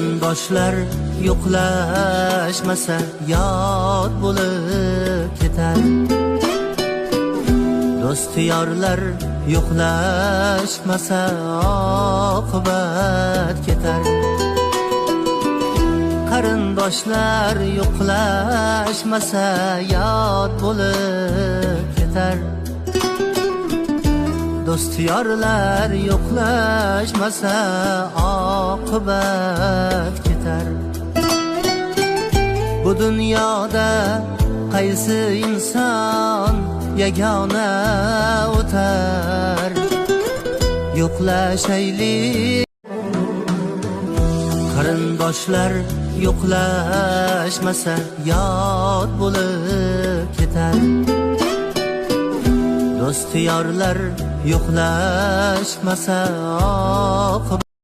Qarindoshlar yo'qlashmasa yod bo'lib ketar. Do'st yorlar yo'qlashmasa oqibat ketar. Qarindoshlar yo'qlashmasa yod bo'lib ketar. Do'st yorlar yo'qlashmasa oqibat ketar. Bu dunyoda qaysi inson yagona o'tar? Yo'qlashaylik. Qarindoshlar yo'qlashmasa yod bo'lib ketar. Do'st yorlar yo'qlashmasa oqibat